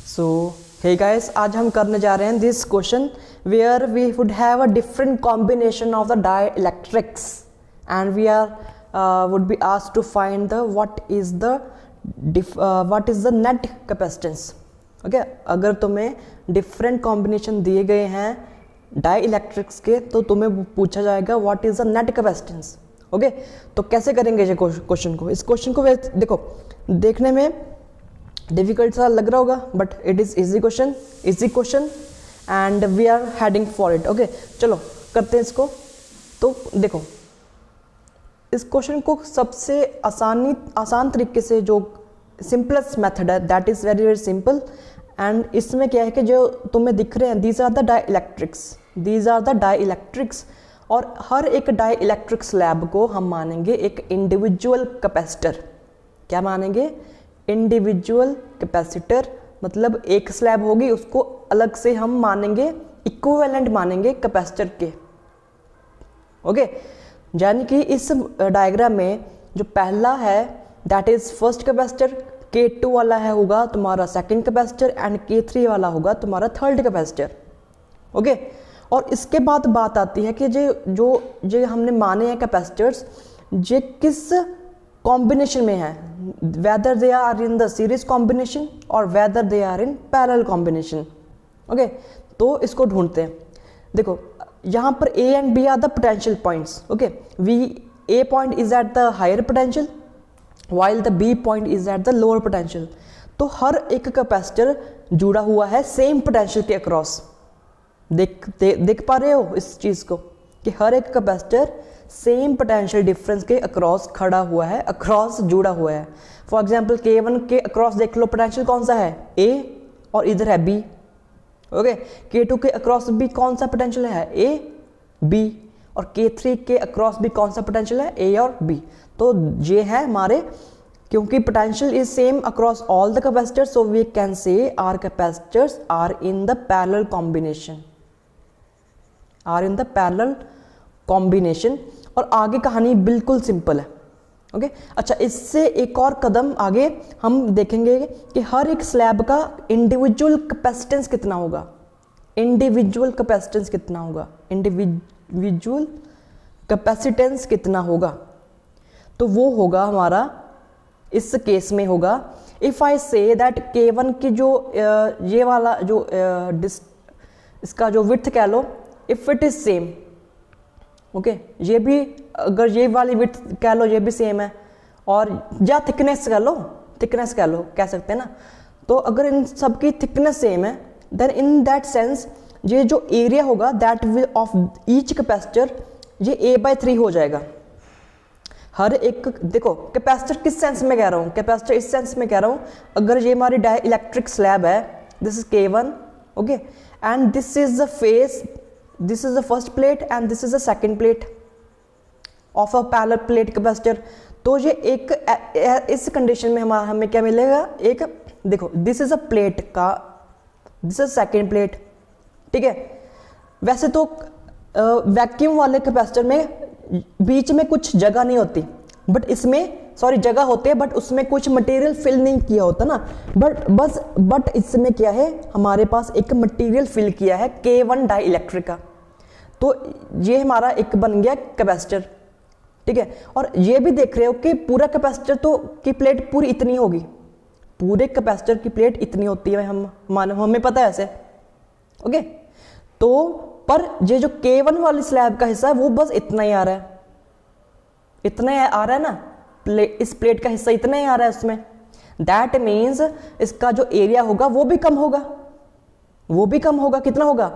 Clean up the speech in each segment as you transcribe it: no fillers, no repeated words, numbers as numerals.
सो hey guys, आज हम करने जा रहे हैं this question where we would have a different combination of the dielectrics and we are would be asked to find the what is the net capacitance. Okay, अगर तुम्हें different combination दिए गए हैं डाइइलेक्ट्रिक्स के तो तुम्हें पूछा जाएगा what is the net capacitance. Okay, तो कैसे करेंगे ये क्वेश्चन को? इस क्वेश्चन को देखो, देखने में डिफिकल्ट सा लग रहा होगा but it is easy question and we are heading for it. Okay, चलो करते हैं इसको। तो देखो, इस क्वेश्चन को सबसे आसान तरीके से, जो सिंपलेस्ट मेथड है, that is very very simple. And इसमें क्या है कि जो तुम्हें दिख रहे हैं दीज आर द डाइइलेक्ट्रिक्स, और हर एक डाइइलेक्ट्रिक स्लैब को हम मानेंगे एक इंडिविजुअल कैपेसिटर। क्या मानेंगे? Individual capacitor. मतलब एक स्लैब होगी, उसको अलग से हम मानेंगे, इक्विवेलेंट मानेंगे कैपेसिटर के। ओके, यानी कि इस डायग्राम में जो पहला है that is first capacitor, K2 वाला है होगा तुम्हारा सेकंड कैपेसिटर एंड K3 वाला होगा तुम्हारा थर्ड कैपेसिटर। ओके, और इसके बाद बात आती है कि जो हमने माने हैं कैपेसिटर्स, ये किस कॉम्बिनेशन में है, whether they are in the series combination और whether they are in parallel combination. Okay, तो इसको ढूंढते हैं। देखो, यहाँ पर A and B are the potential points. Okay, A point is at the higher potential while the B point is at the lower potential। तो हर एक capacitor जुड़ा हुआ है सेम पोटेंशियल के अक्रॉस। देख पा रहे हो इस चीज को कि हर एक कैपेसिटर सेम पोटेंशियल डिफरेंस के अक्रॉस खड़ा हुआ है, अक्रॉस जुड़ा हुआ है। फॉर एग्जांपल K1 के अक्रॉस देख लो, पोटेंशियल कौन सा है? A, और इधर है B। ओके, K2 के अक्रॉस भी कौन सा पोटेंशियल है? A, B, और K3 के अक्रॉस भी कौन सा पोटेंशियल है? A और B। तो ये है हमारे, क्योंकि potential is same across all the capacitors, so we can say our capacitors are in the parallel combination. और आगे कहानी बिल्कुल सिंपल है। ओके, अच्छा, इससे एक और कदम आगे हम देखेंगे कि हर एक स्लैब का इंडिविजुअल कैपेसिटेंस कितना होगा। तो वो होगा हमारा, इस केस में होगा, if I say that K1 की जो ये वाला जो इसका जो विड्थ कह लो, if it is same. Okay, ये भी, अगर ये वाली विड्थ कह लो ये भी सेम है, और या थिकनेस कह लो, कह सकते हैं ना। तो अगर इन सब की थिकनेस सेम है, देन इन दैट सेंस ये जो एरिया होगा that will of each capacitor, ये A/3 हो जाएगा। हर एक, देखो कैपेसिटर किस सेंस में कह रहा हूँ? कैपेसिटर इस सेंस में कह रहा हूँ, अगर ये हमारी डाइइलेक्ट्रिक स्लैब है, this is K1, okay, and this is the face, this is the first plate and this is the second plate of a parallel plate capacitor. तो ये एक, इस कंडीशन में हमें क्या मिलेगा? एक, देखो, दिस इज अ प्लेट का, दिस इज सेकंड प्लेट। ठीक है, वैसे तो वैक्यूम वाले कैपेसिटर में बीच में कुछ जगह नहीं होती, बट इसमें जगह होती है, बट उसमें कुछ मटेरियल फिल नहीं किया होता ना, बट इसमें क्या है, हमारे पास एक मटेरियल फिल किया है K1 डाइइलेक्ट्रिक का। तो ये हमारा एक बन गया कैपेसिटर। ठीक है, और ये भी देख रहे हो कि पूरा कैपेसिटर तो की प्लेट पूरी इतनी होगी, पूरे कैपेसिटर की प्लेट इतनी होती है, हमें पता है ऐसे। ओके, तो पर ये जो K1 वाली स्लैब का हिस्सा है वो बस इतना ही आ रहा है ना, इस प्लेट का हिस्सा इतना ही आ रहा है उसमें। दैट मीन्स इसका जो एरिया होगा वो भी कम होगा। कितना होगा?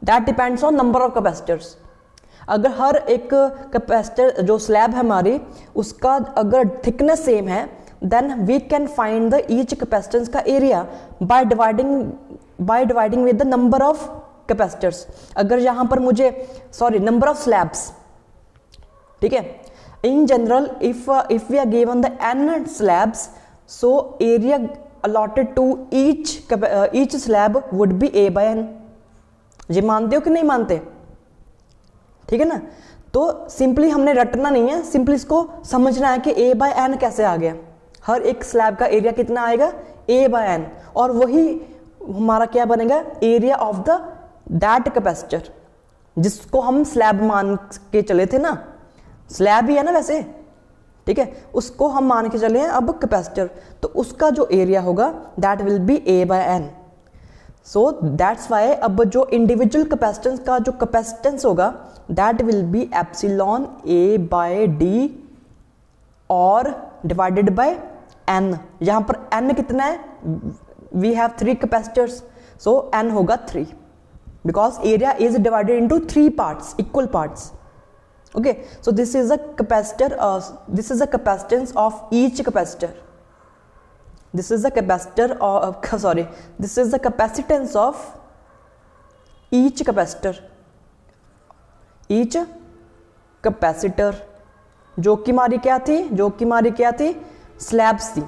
That depends on number of capacitors. अगर हर एक कैपेसिटर जो स्लैब है हमारी, उसका अगर थिकनेस सेम है, then we can find the each capacitance का area by dividing with the number of capacitors. अगर यहां पर मुझे नंबर ऑफ स्लैब्स, ठीक है, in general if we are given the n slabs, so area allotted to each slab would be A/n। ये मानते हो कि नहीं मानते? ठीक है ना। तो सिंपली हमने रटना नहीं है, सिंपली इसको समझना है कि A/n कैसे आ गया। हर एक स्लैब का एरिया कितना आएगा? A/n। और वही हमारा क्या बनेगा, area of the that capacitor, जिसको हम स्लैब मान के चले थे ना, स्लैब ही है ना वैसे, ठीक है, उसको हम मान के चले हैं अब कैपेसिटर, तो उसका जो एरिया होगा that will be A by N. So that's why अब जो इंडिविजुअल कैपेसिटेंस का जो कैपेसिटेंस होगा that will be epsilon A by D और डिवाइडेड बाय एन। यहाँ पर एन कितना है, we have 3 capacitors, so N होगा 3 because area is divided into 3 parts, equal parts. Okay, so this is a capacitor, this is a capacitance of each capacitor. This is the capacitor of sorry, this is the capacitance of each capacitor. Each capacitor जो कि हमारी क्या थी, जो कि हमारी क्या थी, स्लैब्स थी,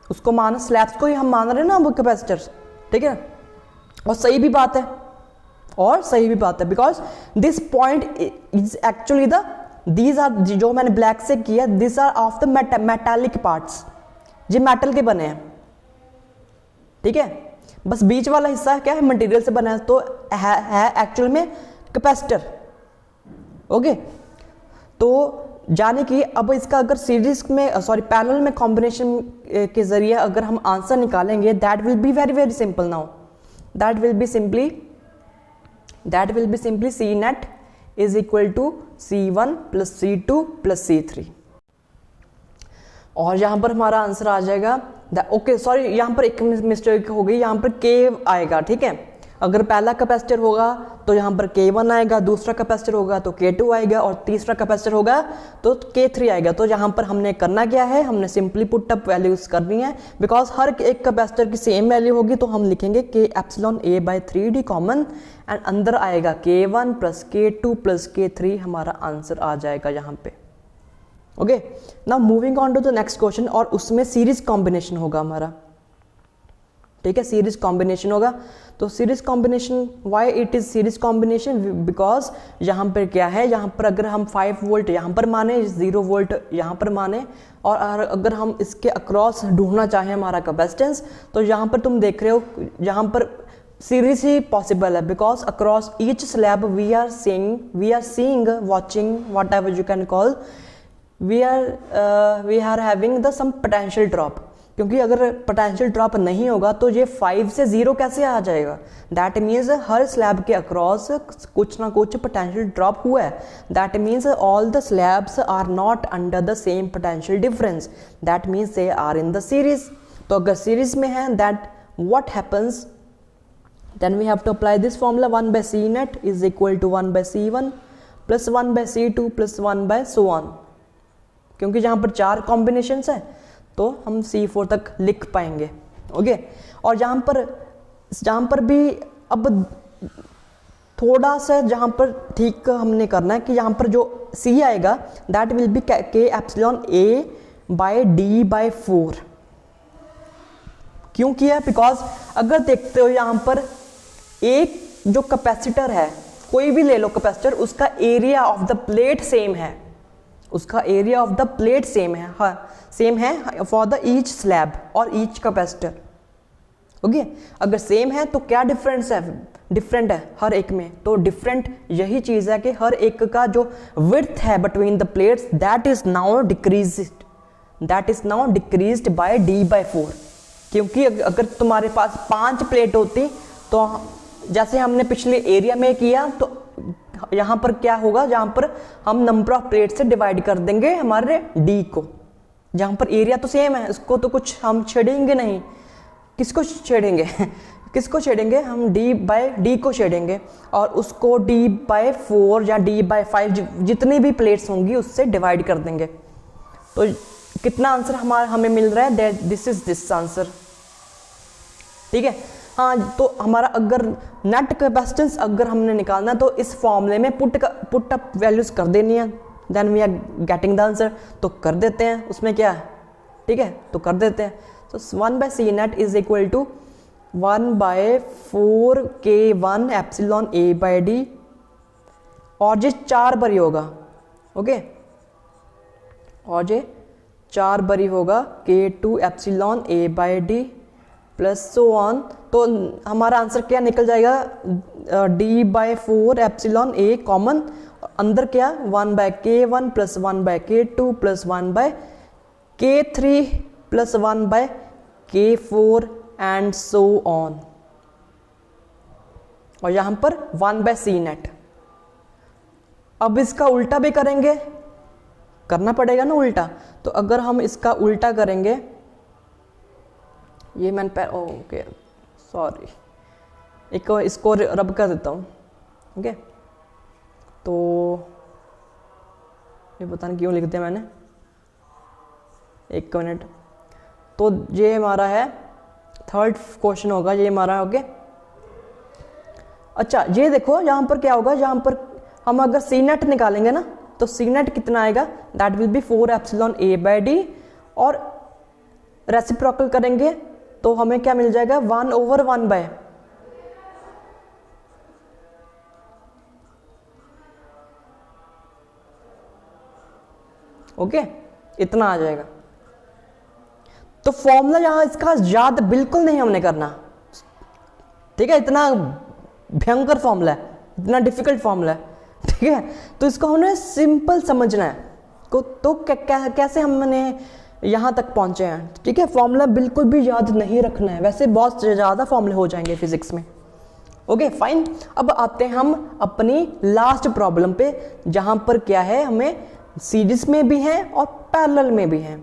उसको मान स्लैब्स को ही हम मान रहे हैं ना वो कैपेसिटर्स, ठीक है। और सही भी बात है, और सही भी बात है, because this point is actually the these are, जो मैंने ब्लैक से किया, this are of the metallic parts, ये मेटल के बने हैं, ठीक है। बस बीच वाला हिस्सा क्या है, मटेरियल से बना है, तो है एक्चुअल में कैपेसिटर। ओके, तो जाने कि अब इसका अगर सीरीज में पैरेलल में कॉम्बिनेशन के जरिए अगर हम आंसर निकालेंगे that will be very very simple. Now that will be simply C net is equal to C1 plus C2 plus C3, और यहां पर हमारा आंसर आ जाएगा, ओके सॉरी यहाँ पर एक मिस्टेक हो गई, यहाँ पर K आएगा, ठीक है। अगर पहला कैपेसिटर होगा तो यहाँ पर K1 आएगा, दूसरा कैपेसिटर होगा तो K2 आएगा, और तीसरा कैपेसिटर होगा तो K3 आएगा। तो यहाँ पर हमने करना क्या है, हमने सिंपली पुट अप वैल्यूज करनी है, बिकॉज हर एक कैपेसिटर की सेम वैल्यू होगी, तो हम लिखेंगे K epsilon A by 3D common, and अंदर आएगा K1 plus K2 plus K3, हमारा आंसर आ जाएगा यहाँ पे। Okay, now moving on to the next question, और उसमें सीरीज कॉम्बिनेशन होगा हमारा, ठीक है, सीरीज कॉम्बिनेशन होगा। तो series combination, why it is series combination, because यहाँ पर क्या है, यहाँ पर अगर हम 5 वोल्ट यहाँ पर माने, 0 वोल्ट यहाँ पर माने, और अगर हम इसके अक्रॉस ढूंढना चाहें हमारा कैपेसिटेंस, तो यहाँ पर तुम देख रहे हो यहाँ पर सीरीज ही पॉसिबल है, because across each slab we are seeing watching whatever you can call, we are having the some potential drop, क्योंकि अगर पोटेंशियल ड्रॉप नहीं होगा तो ये 5 से 0 कैसे आ जाएगा। दैट मीन्स हर स्लैब के अक्रॉस कुछ ना कुछ पोटेंशियल ड्रॉप हुआ है, that means all the slabs are not under the same potential difference, that means they are in the series. तो अगर सीरीज में है that what happens, then we have to apply this formula, 1 by C net is equal to 1 by C1 plus 1 by C2 plus 1 by so on, क्योंकि जहाँ पर 4 combinations है तो हम C4 तक लिख पाएंगे। ओके, और जहाँ पर भी अब थोड़ा सा जहाँ पर ठीक हमने करना है कि यहाँ पर जो C आएगा that will be K epsilon A by D by 4। क्यों किया, बिकॉज अगर देखते हो यहाँ पर एक जो कैपेसिटर है, कोई भी ले लो कैपेसिटर, उसका area of the plate same है, उसका area of the plate same है, हाँ सेम है फॉर द ईच स्लैब और ईच कैपेसिटर। ओके, अगर सेम है तो क्या डिफरेंस है, डिफरेंट है हर एक में, तो डिफरेंट यही चीज़ है कि हर एक का जो विड्थ है between the plates that is now decreased by D by 4। क्योंकि अगर तुम्हारे पास 5 प्लेट होती तो जैसे हमने पिछले एरिया में किया, तो यहाँ पर क्या होगा, जहाँ पर हम नंबर ऑफ प्लेट से डिवाइड कर देंगे हमारे D को, जहाँ पर एरिया तो सेम है, इसको तो कुछ हम छेड़ेंगे नहीं, किसको छेड़ेंगे किसको छेड़ेंगे हम, D बाय D को छेड़ेंगे, और उसको D बाय 4 या D बाय 5 जितनी भी प्लेट्स होंगी उससे डिवाइड कर देंगे। तो कितना आंसर हमें मिल रहा है, दिस इज दिस आंसर, ठीक है। हाँ, तो हमारा अगर नेट कैपेसिटेंस अगर हमने निकालना है तो इस फॉर्मूले में पुट अप वैल्यूज कर देनी है, then we are getting the answer. तो कर देते हैं, उसमें क्या है, ठीक है, तो कर देते हैं। तो 1 by C net is equal to 1 by 4 K1 epsilon A by D, और ये 4 बारी होगा, ओके, और ये 4 बारी होगा K2 epsilon A by D, plus so on, तो हमारा आंसर क्या निकल जाएगा, d/4 एप्सिलॉन ए कॉमन, अंदर क्या 1/k1 plus 1/k2 plus 1/k3 plus 1/k4 and so on, और यहां पर 1/c नेट। अब इसका उल्टा भी करेंगे, करना पड़ेगा ना उल्टा, तो अगर हम इसका उल्टा करेंगे, ये मैंने ओके सॉरी, एक इसको रब कर देता हूँ, ओके, तो ये पता नहीं क्यों लिख दिया मैंने, एक मिनट। तो ये हमारा है थर्ड क्वेश्चन होगा, ये हमारा ओके। अच्छा ये देखो यहाँ पर क्या होगा, यहाँ पर हम अगर सी नेट निकालेंगे ना, तो सी नेट कितना आएगा, that will B 4 epsilon a/d, और रेसिप्रोकल करेंगे तो हमें क्या मिल जाएगा 1/1 ओके, इतना आ जाएगा। तो फॉर्मूला यहां इसका याद बिल्कुल नहीं हमने करना, ठीक है, इतना भयंकर फॉर्मूला है, इतना डिफिकल्ट फॉर्मूला है, ठीक है, तो इसको हमने सिंपल समझना है तो कैसे हमने यहां तक पहुंचे हैं, ठीक है। फॉर्मूला बिल्कुल भी याद नहीं रखना है, वैसे बहुत ज़्यादा फॉर्मूले हो जाएंगे फिजिक्स में, ओके फाइन। अब आते हैं हम अपनी लास्ट प्रॉब्लम पे, जहां पर क्या है, हमें सीरीज में भी है और पैरेलल में भी है,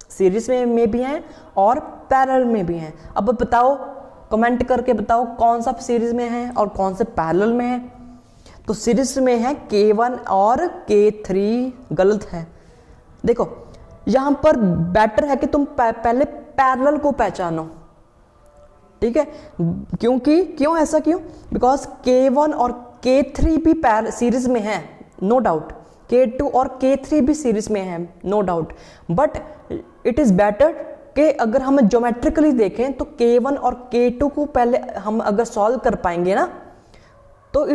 सीरीज में भी हैं और पैरेलल में भी हैं। अब बताओ, कमेंट करके बताओ कौन सा सीरीज में है और कौन से पैरेलल में है। तो सीरीज में है K1 और K3 गलत है। देखो यहां पर बेटर है कि तुम पहले पैरेलल को पहचानो, ठीक है, क्यों ऐसा क्यों, बिकॉज K1 और K3 भी सीरीज में है, नो डाउट, K2 और K3 भी सीरीज में है, no doubt, but it is better कि अगर हम ज्योमेट्रिकली देखें तो K1 और K2 को पहले हम अगर सॉल्व कर पाएंगे ना, तो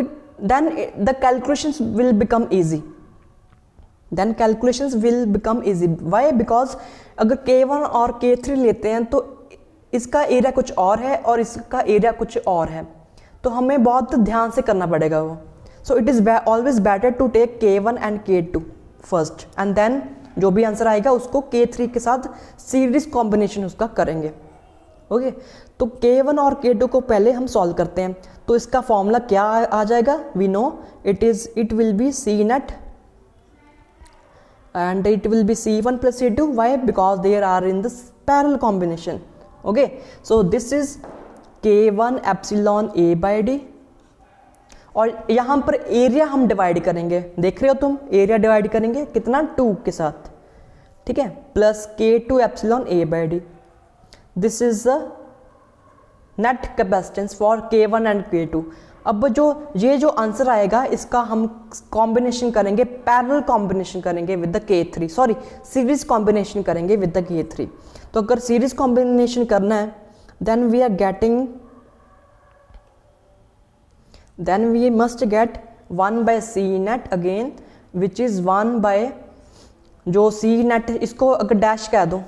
then the calculations will become easy, then calculations will become easy. Why, because अगर K1 और K3 लेते हैं तो इसका एरिया कुछ और है और इसका एरिया कुछ और है, तो हमें बहुत ध्यान से करना पड़ेगा वो। So it is always better to take K1 and K2 first, and then जो भी आंसर आएगा उसको K3 के साथ सीरीज कॉम्बिनेशन उसका करेंगे, ओके। तो K1 और K2 को पहले हम सॉल्व करते हैं, तो इसका फॉर्मूला क्या आ जाएगा, we know it will be C net and it will be C1 plus C2. Why? Because they are in this parallel combination, okay. So this is K1 epsilon a/d, और यहां पर एरिया हम divide करेंगे, देख रहे हो तुम, area divide करेंगे कितना 2 के साथ, ठीक है, plus K2 epsilon a/d। This is the net capacitance for K1 and K2। अब ये जो आंसर आएगा इसका हम कॉम्बिनेशन करेंगे, पैरेलल कॉम्बिनेशन करेंगे with the K3, sorry series combination करेंगे विद द K3। तो अगर सीरीज कॉम्बिनेशन करना है then we must get 1/c net again, which is 1/ जो c net, इसको अगर डैश कह दो,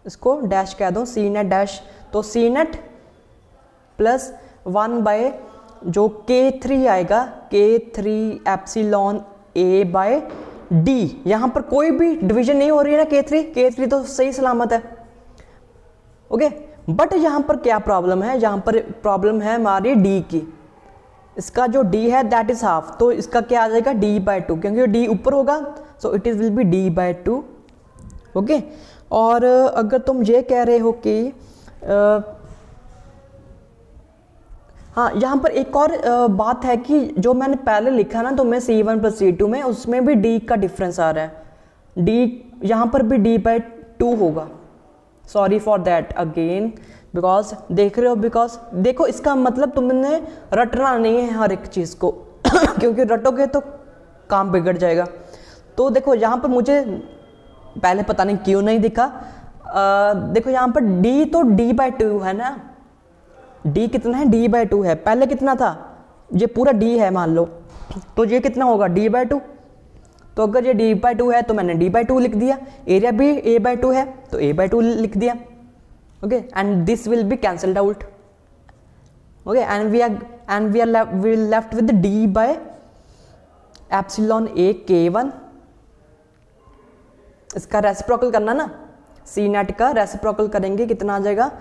इसको डैश कह दो, c net डैश, तो c net प्लस 1/ जो K3 आएगा, K3 एप्सिलॉन a/d। यहां पर कोई भी डिवीजन नहीं हो रही है ना, K3 तो सही सलामत है, ओके। बट यहां पर क्या प्रॉब्लम है, यहां पर प्रॉब्लम है हमारी d की, इसका जो d है दैट इज हाफ, तो इसका क्या आ जाएगा d/2, क्योंकि d ऊपर होगा, सो it is will be d/2, okay. और अगर तुम ये कह रहे हो कि हाँ, यहाँ पर एक और बात है कि जो मैंने पहले लिखा ना, तो मैं C1 प्लस C2 में, उसमें भी d का डिफरेंस आ रहा है, d यहाँ पर भी d/2 होगा, sorry for that again, because देख रहे हो, बिकॉज देखो इसका मतलब तुमने रटना नहीं है हर एक चीज़ को क्योंकि रटोगे तो काम बिगड़ जाएगा। तो देखो यहाँ पर मुझे पहले पता नहीं क्यों नहीं दिखा, देखो यहाँ पर d तो d/2 है ना, d कितना है, d/2 है, पहले कितना था, ये पूरा d है मान लो, तो ये कितना होगा d/2, तो अगर ये d/2 है तो मैंने d/2 लिख दिया, एरिया भी a/2 है तो a/2 लिख दिया, okay, and this will be cancelled out, okay, and we are left with D by epsilon A K1। इसका रेसिप्रोकल करना ना, सी नेट का रेसिप्रोकल करेंगे, कितना आ जाएगा,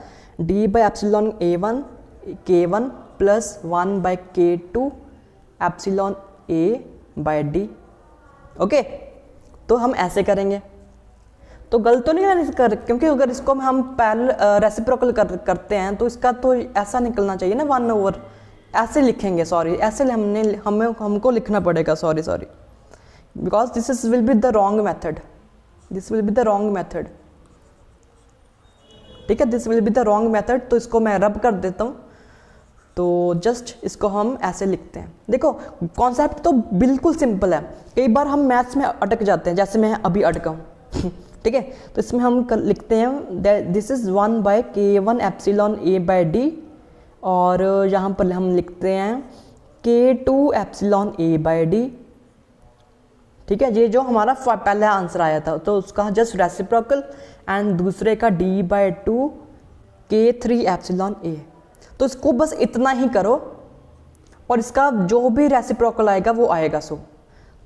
D by epsilon A1 K1 plus 1 by K2 epsilon A by D. Okay, तो हम ऐसे करेंगे, तो गलत तो नहीं है इसका, क्योंकि अगर इसको हम पैरेलल रेसिप्रोकल करते हैं तो इसका तो ऐसा निकलना चाहिए ना, 1 ओवर, ऐसे लिखेंगे, सॉरी ऐसे हमको लिखना पड़ेगा, sorry because this will be the wrong method, this will be the wrong method, ठीक है, this will be the wrong method. तो इसको मैं रब कर देता हूँ, तो जस्ट इसको हम ऐसे लिखते हैं। देखो कॉन्सेप्ट तो बिल्कुल सिंपल है, कई बार हम मैथ्स में अटक जाते हैं, जैसे मैं अभी अटका हूँ ठीक है, तो इसमें हम लिखते हैं this is 1 by K1 epsilon A by D, और यहाँ पर हम लिखते हैं K2 epsilon A by D, ठीक है, ये जो हमारा पहला आंसर आया था, तो उसका जस्ट रेसिप्रोकल, एंड दूसरे का D bye 2 K3 epsilon A। तो इसको बस इतना ही करो, और इसका जो भी रेसिप्रोकल आएगा वो आएगा। सो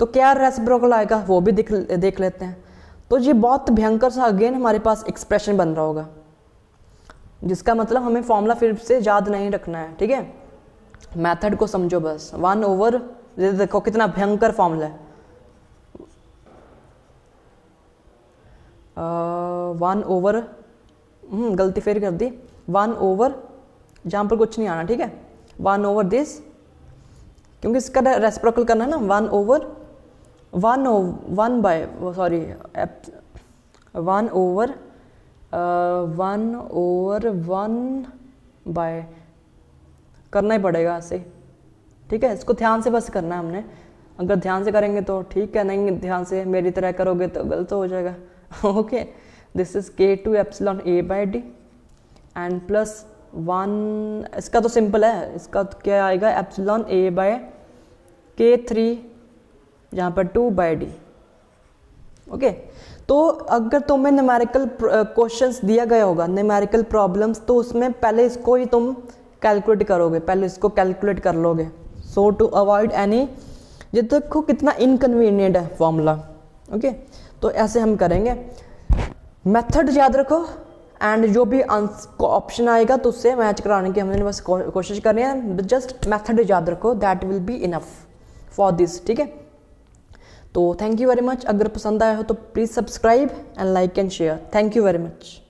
तो क्या रेसिप्रोकल आएगा वो भी देख लेते हैं। तो ये बहुत भयंकर सा अगेन हमारे पास एक्सप्रेशन बन रहा होगा, जिसका मतलब हमें फॉर्मूला फिर से याद नहीं रखना है, ठीक है, मेथड को समझो बस। 1 ओवर, देखो कितना भयंकर फॉर्मूला है, 1 ओवर, गलती फिर कर दी, 1 ओवर, जहाँ पर कुछ नहीं आना, ठीक है, 1 ओवर दिस, क्योंकि इसका रेसिप्रोकल करना है ना, 1 ओवर 1 बाय 1 बाय करना ही पड़ेगा ऐसे, ठीक है, इसको ध्यान से बस करना है हमने। अगर ध्यान से करेंगे तो ठीक है, नहीं ध्यान से मेरी तरह करोगे तो गलत हो जाएगा okay, this is K2 epsilon A by D, and plus 1, इसका तो सिंपल है, इसका तो क्या आएगा, एप्सिलॉन A बाय K3 जहाँ पर 2 बाय डी। ओके, तो अगर तुम्हें न्यूमेरिकल क्वेश्चंस दिया गया होगा, न्यूमेरिकल प्रॉब्लम्स, तो उसमें पहले इसको ही तुम कैलकुलेट करोगे, पहले इसको कैलकुलेट कर लोगे, सो टू अवॉइड एनी, ये देखो कितना इनकन्वीनियंट है फॉर्मूला। ओके, तो ऐसे हम करेंगे, मेथड याद रखो, एंड जो भी ऑप्शन आएगा तो उससे मैच कराने की हमने बस कोशिश करनी है, जस्ट मेथड याद रखो, that will be enough for this, ठीक है। तो थैंक यू वेरी मच, अगर पसंद आया हो तो please subscribe and like and share, thank you very much.